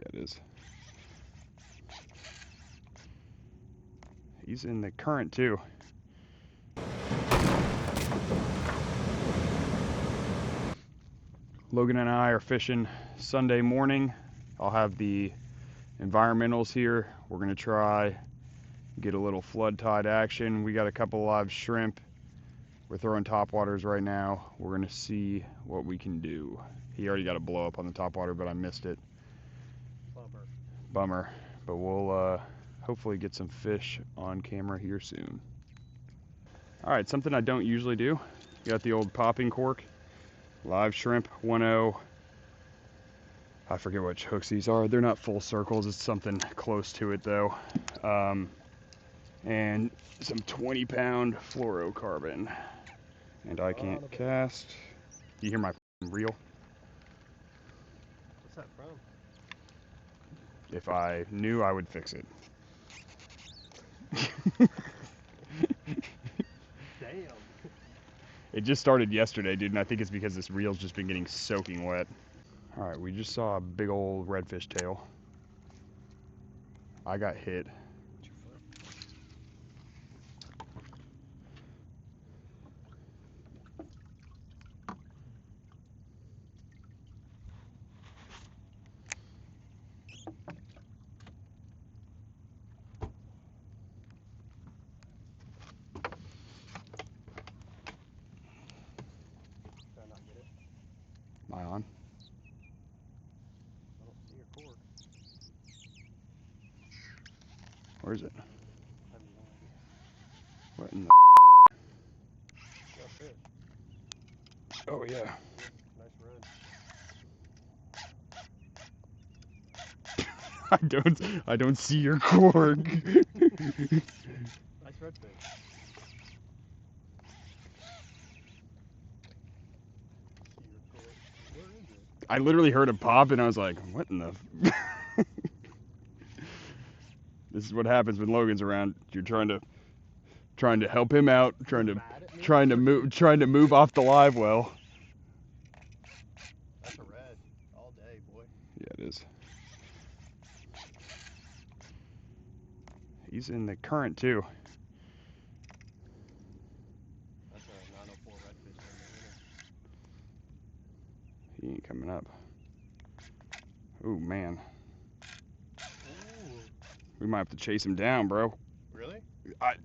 Yeah, it is. He's in the current too. Logan and I are fishing Sunday morning. I'll have the environmentals here. We're gonna try get a little flood tide action. We got a couple live shrimp. We're throwing topwaters right now. We're gonna see what we can do. He already got a blow up on the topwater, but I missed it. Bummer. But we'll hopefully get some fish on camera here soon. All right, something I don't usually do. Got the old popping cork, live shrimp 1.0. I forget which hooks these are. They're not full circles. It's something close to it though. And some 20-pound fluorocarbon. And I can't cast. You hear my reel? What's that from? If I knew, I would fix it. Damn. It just started yesterday, dude, and I think it's because this reel's just been getting soaking wet. All right, we just saw a big old redfish tail. I got hit. Am I on? I don't see your cork. Where is it? I have no idea. What in the? Got fish. Oh yeah. Nice red. I don't see your cork. Nice redfish. Where is it? I literally heard a pop and I was like, what in the? This is what happens when Logan's around. You're trying to help him out, trying to move off the live well. That's a red all day, boy. Yeah, it is. He's in the current too. That's a 904 redfish. He ain't coming up. Oh man. Ooh. We might have to chase him down, bro. Really? I'm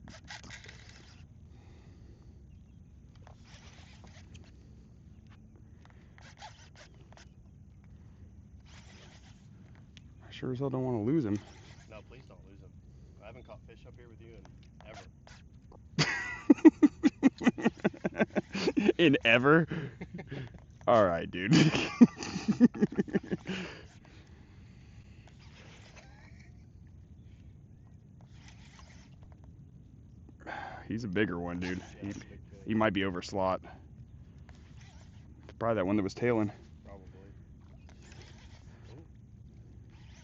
sure as hell don't want to lose him. No, please don't lose him. I haven't caught fish up here with you in ever. In ever? All right, dude. He's a bigger one, dude. Yeah, He might be over slot. Probably that one that was tailing. probably. Ooh.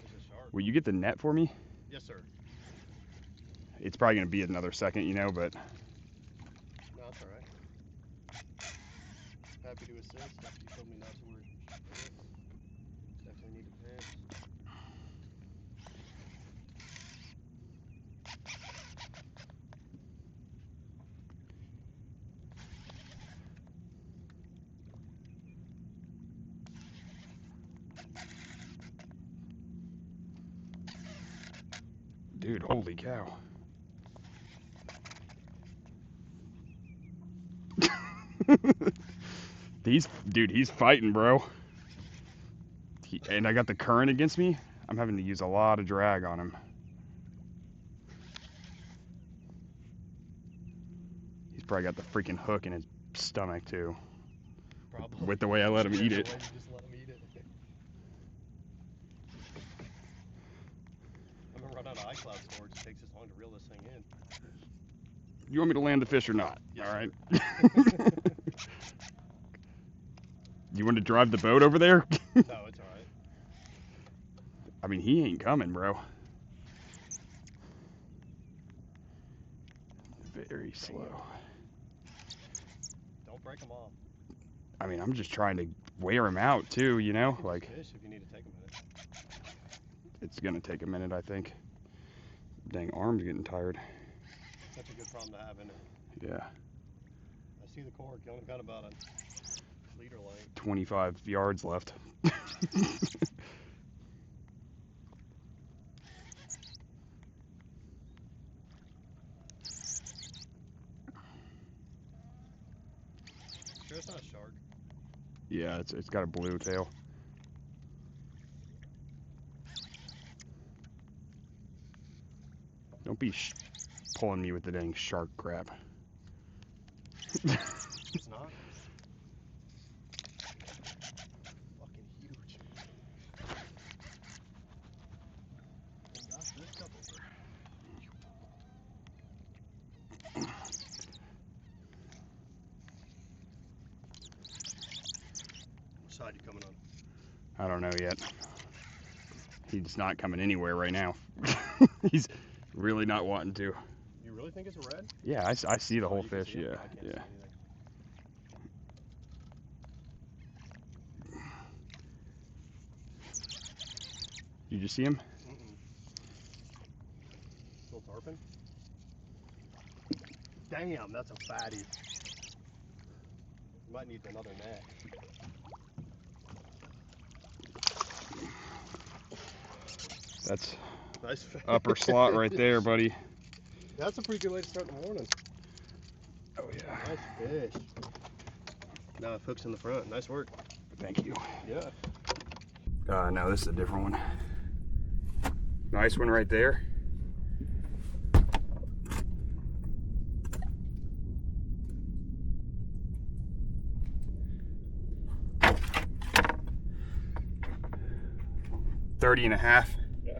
There's a shark. Will you get the net for me? Yes, sir. It's probably going to be another second, you know, but... No, that's alright. Happy to assist. You told me not to worry. Definitely need a pass. Dude, holy cow. He's fighting, bro. And I got the current against me. I'm having to use a lot of drag on him. He's probably got the freaking hook in his stomach too. Probably. With the way I let him eat it. The way you just let him eat it. I'm gonna run out of iCloud storage. It takes this long to reel this thing in. You want me to land the fish or not? Yes, all right. You want to drive the boat over there? No, it's alright. I mean, he ain't coming, bro. Very slow. Don't break them off. I mean, I'm just trying to wear him out too, you know? Like, Fish if you need to take a minute. It's gonna take a minute, I think. Dang, arm's getting tired. That's a good problem to have, isn't it? Yeah. I see the cork. You only got about a liter length. 25 yards left. Sure it's not a shark? Yeah, it's got a blue tail. Don't be pulling me with the dang shark crap. It's not? Fucking huge. Got this up over. What side you coming on? I don't know yet. He's not coming anywhere right now. He's really not wanting to. You really think it's a red? Yeah, I see the whole You can fish. see it? Yeah, I can't see yeah. anything. Did you see him? Mm-mm. Still tarping? Damn, that's a fatty. You might need another net. That's Nice fish. upper slot right there, buddy. That's a pretty good way to start the morning. Oh yeah. Nice fish. Now it hooks in the front. Nice work. Thank you. Yeah. No, this is a different one. Nice one right there. $30.5. Yeah.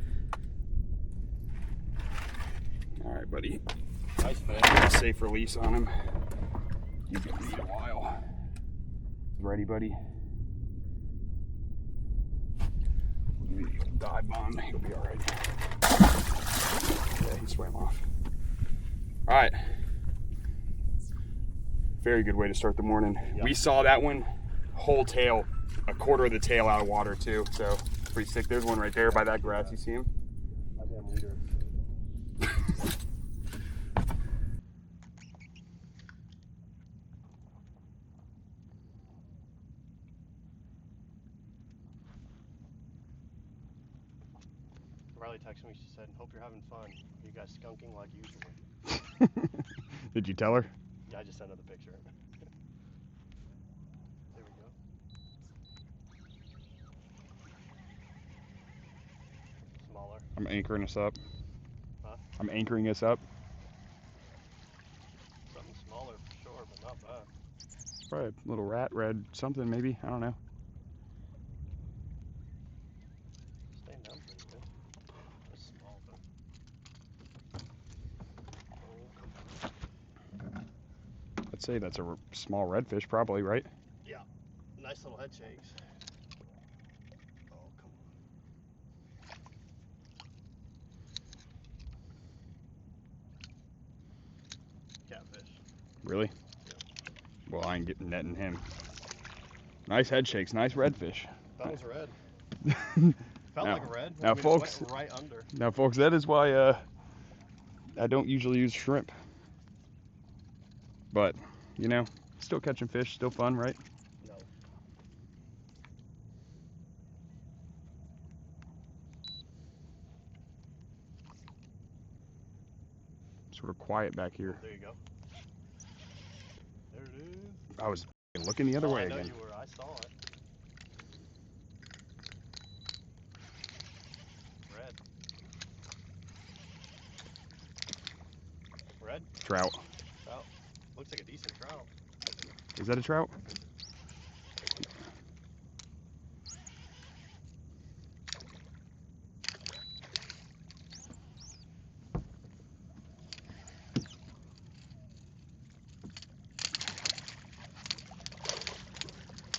All right, buddy. Nice fish. Safe release on him. He's gonna need a while. Ready, buddy? Dive bomb. He'll be all right. Yeah, he swam off. All right. Very good way to start the morning. Yep. We saw that one, whole tail, a quarter of the tail out of water too. So pretty sick. There's one right there by that grass. You see him? Goddamn leader. Riley texted me. She said, "Hope you're having fun. You guys skunking like usual." Did you tell her? Yeah, I just sent her the picture. There we go. Smaller. I'm anchoring us up. Huh? I'm anchoring us up. Something smaller for sure, but not bad. Probably a little rat red something maybe. I don't know. Staying down pretty good. Just small, but. Oh, come on. I'd say that's a small redfish probably, right? Yeah. Nice little head shakes. Oh, come on. Catfish. Really? Yeah. Well, I ain't getting netting him. Nice head shakes, nice redfish. That was red. Felt Now- like a red. now, I mean, it folks- went right under. Now, folks, that is why I don't usually use shrimp. But, you know, still catching fish, still fun, right? No. Sort of quiet back here. There you go. There it is. I was looking the other way I know again. you were. I saw it. Red. Red? Trout. Trout. Looks like a decent trout. Is that a trout?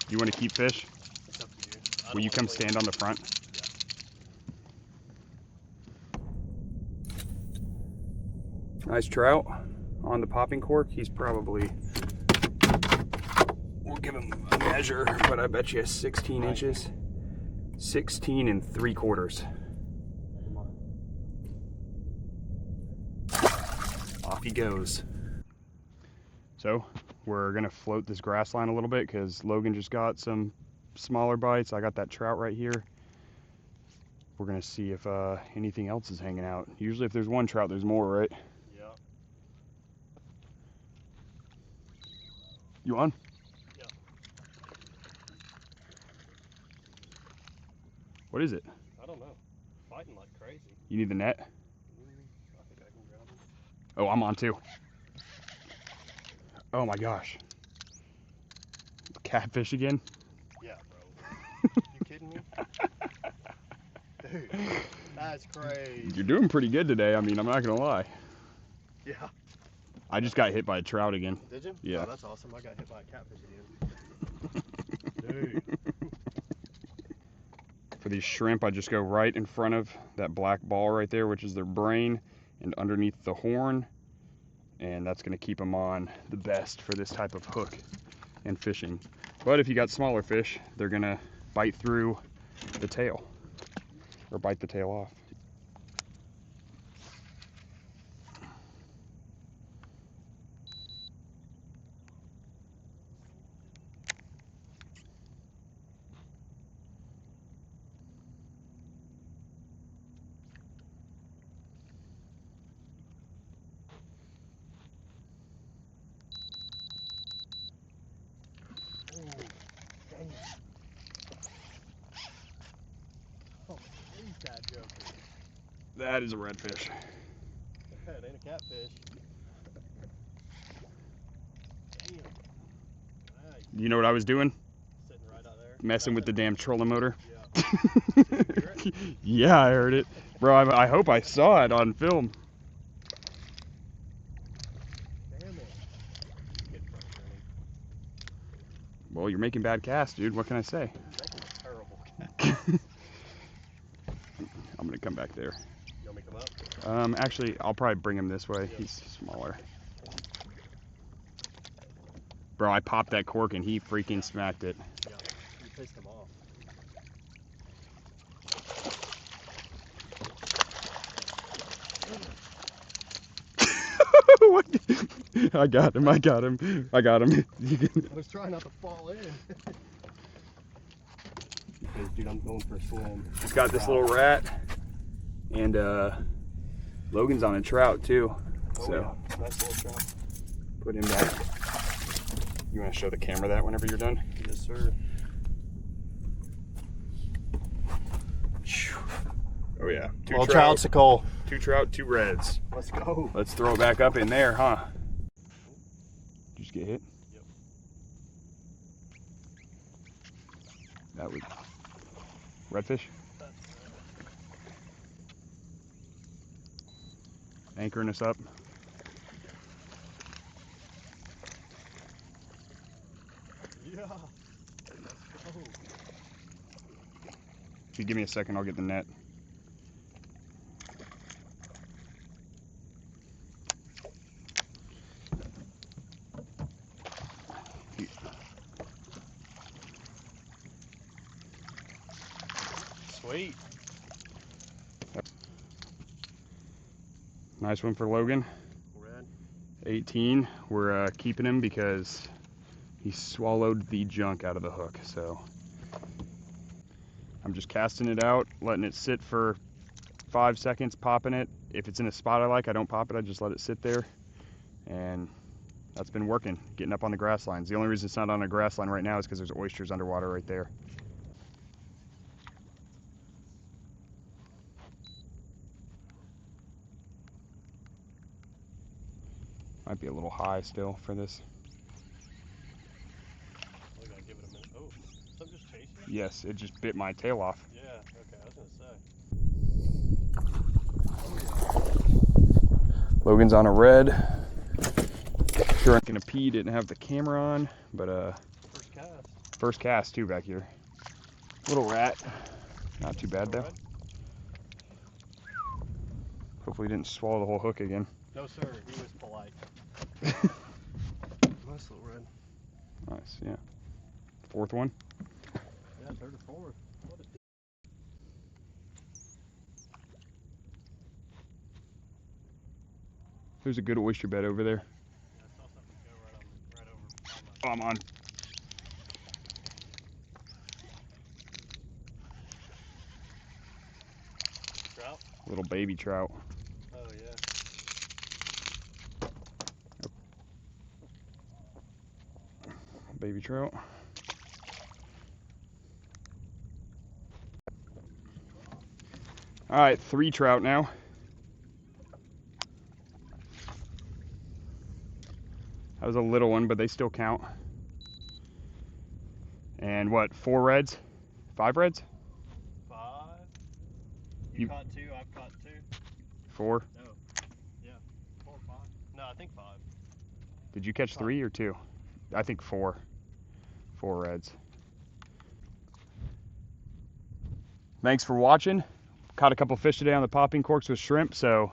You want to keep fish? It's up to you. I don't Will you wanna come play- stand on the front? Nice trout on the popping cork. He's probably, we'll give him a measure, but I bet you 16 inches. 16 3/4. off he goes. So we're gonna float this grass line a little bit because Logan just got some smaller bites. I got that trout right here. We're gonna see if anything else is hanging out. Usually if there's one trout, there's more, right? Yeah. You on? Yeah. What is it? I don't know. Fighting like crazy. You need the net? I think I can grab him. Oh, I'm on too. Oh my gosh. Catfish again? Yeah, bro. You kidding me? Dude, that's crazy. You're doing pretty good today. I mean, I'm not gonna lie. Yeah. I just got hit by a trout again. Did you? Yeah. Oh, that's awesome. I got hit by a catfish again. Dude. For these shrimp, I just go right in front of that black ball right there, which is their brain, and underneath the horn. And that's gonna keep them on the best for this type of hook and fishing. But if you got smaller fish, they're gonna bite through the tail or bite the tail off. Oh, dang it. Oh, he's that joker. That is a redfish. That ain't a catfish. Damn. Nice. You know what I was doing? Sitting right out there. Messing with the damn trolling motor. Yeah. Did you hear it? Yeah, I heard it. Bro, I hope I saw it on film. Damn it. Get frustrating. Well, you're making bad casts, dude. What can I say? That's a terrible cat. I'm gonna come back there. You want me to come up? Actually, I'll probably bring him this way. Yeah. He's smaller. Bro, I popped that cork and he freaking smacked it. Yeah. You pissed him off. I got him. I got him. I was trying not to fall in. Because, dude, I'm going for a swim. He's got this little rat, and Logan's on a trout too. Oh, So yeah. Nice little trout. put him back. You want to show the camera that whenever you're done? Yes, sir. Oh yeah. Well, trout's a call. 2 trout, 2 reds. Let's go. Let's throw it back up in there, huh? Did you just get hit? Yep. That was redfish. Anchoring us up. Yeah. Let's go. If you give me a second, I'll get the net. Sweet. Nice one for Logan. Red. 18. We're keeping him because he swallowed the junk out of the hook. So I'm just casting it out, letting it sit for 5 seconds, popping it. If it's in a spot I like, I don't pop it. I just let it sit there. And that's been working, getting up on the grass lines. The only reason it's not on a grass line right now is because there's oysters underwater right there. Might be a little high still for this. We gotta give it a minute. Oh, something just chasing you? Yes, it just bit my tail off. Yeah, okay, I was gonna say. Logan's on a red. Sure, I'm gonna pee. Didn't have the camera on, but First cast. first cast too back here. Little rat, not too bad though. Red? Hopefully, he didn't swallow the whole hook again. No, sir, he was polite. Nice little red. Nice, yeah. 4th one. Yeah, 3rd or 4th. What a There's a good oyster bed over there. Yeah, I saw something go right over Oh, I'm on. Trout? Little baby trout. Oh yeah. Baby trout. All right, 3 trout now. That was a little one, but they still count. And what, 4 reds? 5 reds? 5. You- You caught 2, I've caught 2. 4? No. Yeah. 4 or 5. No, I think 5. Did you catch 3 or 2? I think 4. 4 reds. Thanks for watching. Caught a couple fish today on the popping corks with shrimp, so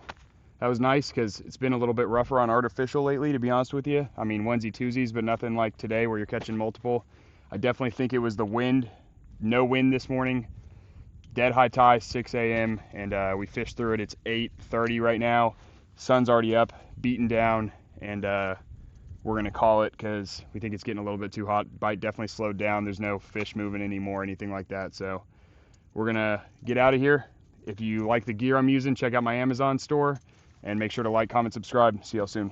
that was nice because it's been a little bit rougher on artificial lately, to be honest with you. I mean, onesie twosies, but nothing like today where you're catching multiple. I definitely think it was the wind. No wind this morning. Dead high tide, 6 a.m. and we fished through it. It's 8:30 right now. Sun's already up, beaten down, and we're gonna call it because we think it's getting a little bit too hot. Bite definitely slowed down. There's no fish moving anymore, anything like that. So we're gonna get out of here. If you like the gear I'm using, check out my Amazon store and make sure to like, comment, subscribe. See y'all soon.